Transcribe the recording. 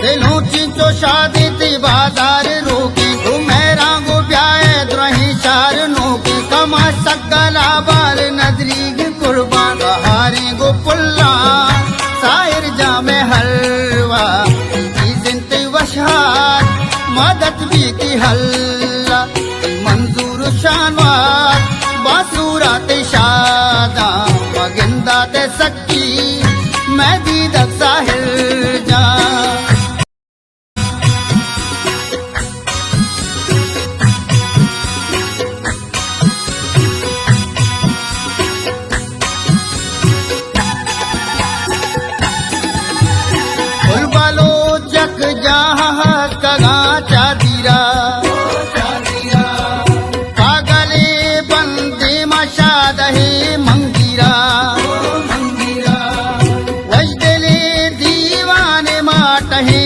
दिलों चो शादी थी बाजार रोकी घुमेरा गो ब्याए द्रोही चार नोकी कमा सकला बार नजरी कुर्बान हारे गो पुल्ला साहिर जामे हलवा जिंत वशार मदद भी की हल्ला मंजूर शानवार बासु